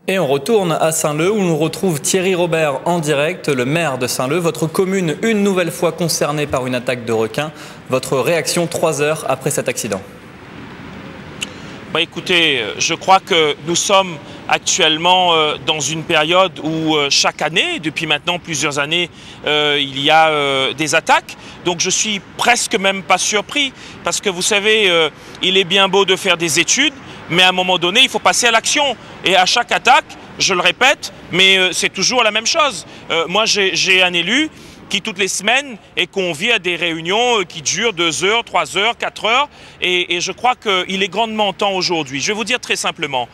Et on retourne à Saint-Leu où on retrouve Thierry Robert en direct, le maire de Saint-Leu. Votre commune, une nouvelle fois concernée par une attaque de requin. Votre réaction 3 heures après cet accident? Écoutez, je crois que nous sommes actuellement dans une période où chaque année, depuis maintenant plusieurs années, il y a des attaques. Donc je suis presque même pas surpris parce que vous savez, il est bien beau de faire des études, mais à un moment donné, il faut passer à l'action. Et à chaque attaque, je le répète, mais c'est toujours la même chose. Moi, j'ai un élu qui toutes les semaines est convié à des réunions qui durent 2 heures, 3 heures, 4 heures. Et je crois qu'il est grandement temps aujourd'hui. Je vais vous dire très simplement.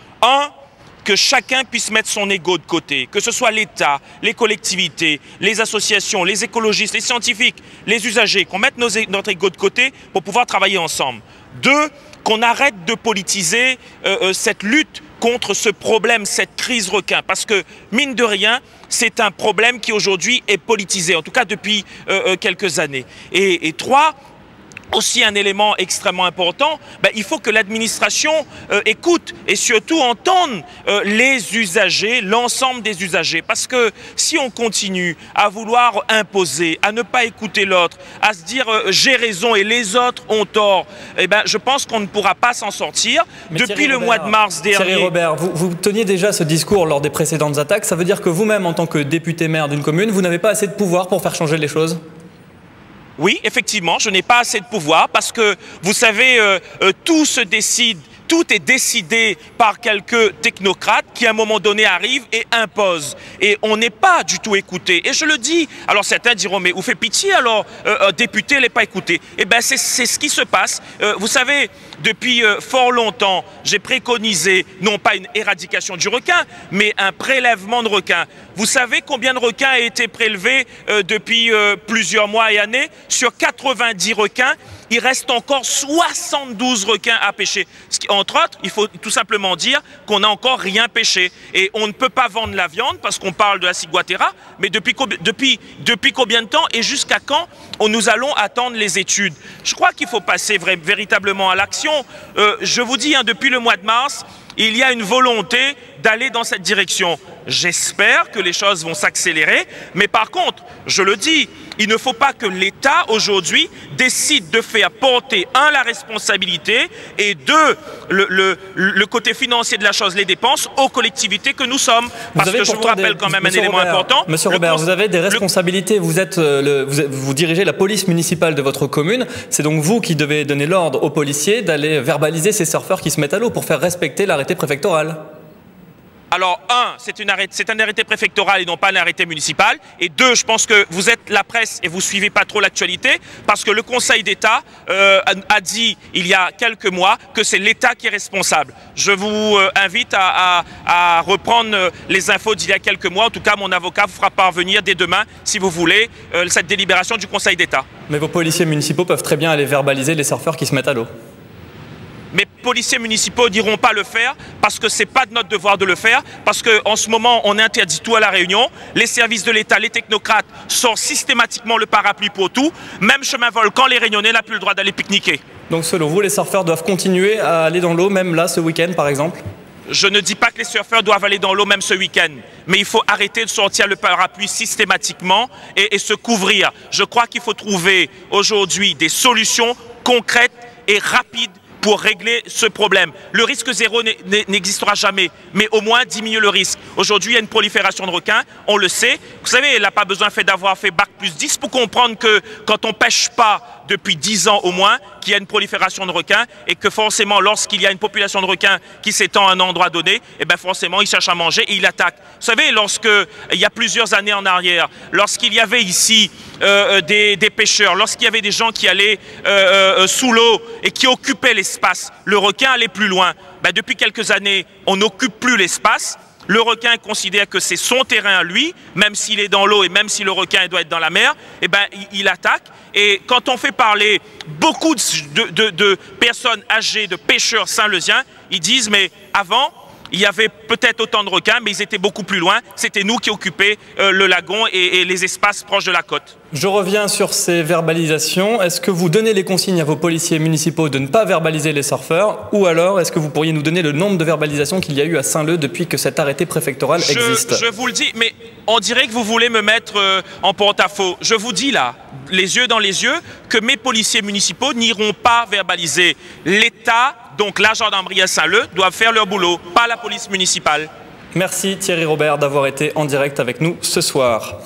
Que chacun puisse mettre son ego de côté, que ce soit l'État, les collectivités, les associations, les écologistes, les scientifiques, les usagers, qu'on mette notre ego de côté pour pouvoir travailler ensemble. 2, qu'on arrête de politiser cette lutte contre ce problème, cette crise requin. Parce que, mine de rien, c'est un problème qui aujourd'hui est politisé, en tout cas depuis quelques années. Et 3, aussi un élément extrêmement important, il faut que l'administration écoute et surtout entende les usagers, l'ensemble des usagers. Parce que si on continue à vouloir imposer, à ne pas écouter l'autre, à se dire j'ai raison et les autres ont tort, je pense qu'on ne pourra pas s'en sortir. Mais depuis le mois de mars dernier... Thierry Robert, vous teniez déjà ce discours lors des précédentes attaques. Ça veut dire que vous-même, en tant que député maire d'une commune, vous n'avez pas assez de pouvoir pour faire changer les choses ? Oui, effectivement, je n'ai pas assez de pouvoir parce que, vous savez, tout se décide, tout est décidé par quelques technocrates qui, à un moment donné, arrivent et imposent. Et on n'est pas du tout écouté. Et je le dis, alors certains diront, mais vous faites pitié, alors, député n'est pas écouté. Eh bien, c'est ce qui se passe. Vous savez, depuis fort longtemps, j'ai préconisé, non pas une éradication du requin, mais un prélèvement de requins. Vous savez combien de requins a été prélevé depuis plusieurs mois et années? Sur 90 requins, il reste encore 72 requins à pêcher. Entre autres, il faut tout simplement dire qu'on n'a encore rien pêché. Et on ne peut pas vendre la viande parce qu'on parle de la ciguatera, mais depuis combien de temps et jusqu'à quand nous allons attendre les études? Je crois qu'il faut passer véritablement à l'action. Je vous dis, depuis le mois de mars, il y a une volonté d'aller dans cette direction. J'espère que les choses vont s'accélérer, mais par contre, je le dis, il ne faut pas que l'État, aujourd'hui, décide de faire porter, la responsabilité, et 2, le côté financier de la chose, les dépenses, aux collectivités que nous sommes. Parce que je vous rappelle quand même un élément important. Monsieur Robert, vous avez des responsabilités, vous dirigez la police municipale de votre commune, c'est donc vous qui devez donner l'ordre aux policiers d'aller verbaliser ces surfeurs qui se mettent à l'eau pour faire respecter l'arrêté préfectoral. Alors, c'est un arrêté préfectoral et non pas un arrêté municipal. Et 2, je pense que vous êtes la presse et vous ne suivez pas trop l'actualité parce que le Conseil d'État a dit il y a quelques mois que c'est l'État qui est responsable. Je vous invite à reprendre les infos d'il y a quelques mois. En tout cas, mon avocat vous fera parvenir dès demain, si vous voulez, cette délibération du Conseil d'État. Mais vos policiers municipaux peuvent très bien aller verbaliser les surfeurs qui se mettent à l'eau. Mes policiers municipaux n'iront pas le faire parce que ce n'est pas de notre devoir de le faire, parce qu'en ce moment, on interdit tout à La Réunion. Les services de l'État, les technocrates sortent systématiquement le parapluie pour tout. Même chemin volcan, les Réunionnais n'ont plus le droit d'aller pique-niquer. Donc selon vous, les surfeurs doivent continuer à aller dans l'eau, même là, ce week-end par exemple? Je ne dis pas que les surfeurs doivent aller dans l'eau même ce week-end, mais il faut arrêter de sortir le parapluie systématiquement et se couvrir. Je crois qu'il faut trouver aujourd'hui des solutions concrètes et rapides pour régler ce problème. Le risque zéro n'existera jamais, mais au moins diminuer le risque. Aujourd'hui, il y a une prolifération de requins, on le sait. Vous savez, elle n'a pas besoin d'avoir fait bac plus 10 pour comprendre que quand on ne pêche pas depuis 10 ans au moins, qu'il y a une prolifération de requins et que forcément, lorsqu'il y a une population de requins qui s'étend à un endroit donné, forcément, ils cherchent à manger et ils attaquent. Vous savez, il y a plusieurs années en arrière, lorsqu'il y avait ici des pêcheurs, lorsqu'il y avait des gens qui allaient sous l'eau et qui occupaient l'espace, le requin allait plus loin. Depuis quelques années, on n'occupe plus l'espace. Le requin considère que c'est son terrain à lui, même s'il est dans l'eau et même si le requin doit être dans la mer, il attaque. Et quand on fait parler beaucoup de personnes âgées, de pêcheurs saint-leusiens, ils disent mais avant, il y avait peut-être autant de requins, mais ils étaient beaucoup plus loin. C'était nous qui occupions le lagon et les espaces proches de la côte. Je reviens sur ces verbalisations. Est-ce que vous donnez les consignes à vos policiers municipaux de ne pas verbaliser les surfeurs, ou alors est-ce que vous pourriez nous donner le nombre de verbalisations qu'il y a eu à Saint-Leu depuis que cet arrêté préfectoral existe? Je vous le dis, mais on dirait que vous voulez me mettre en porte-à-faux. Je vous dis là, les yeux dans les yeux, que mes policiers municipaux n'iront pas verbaliser. L'État, donc la gendarmerie à Saint-Leu, doivent faire leur boulot, pas la police municipale. Merci Thierry Robert d'avoir été en direct avec nous ce soir.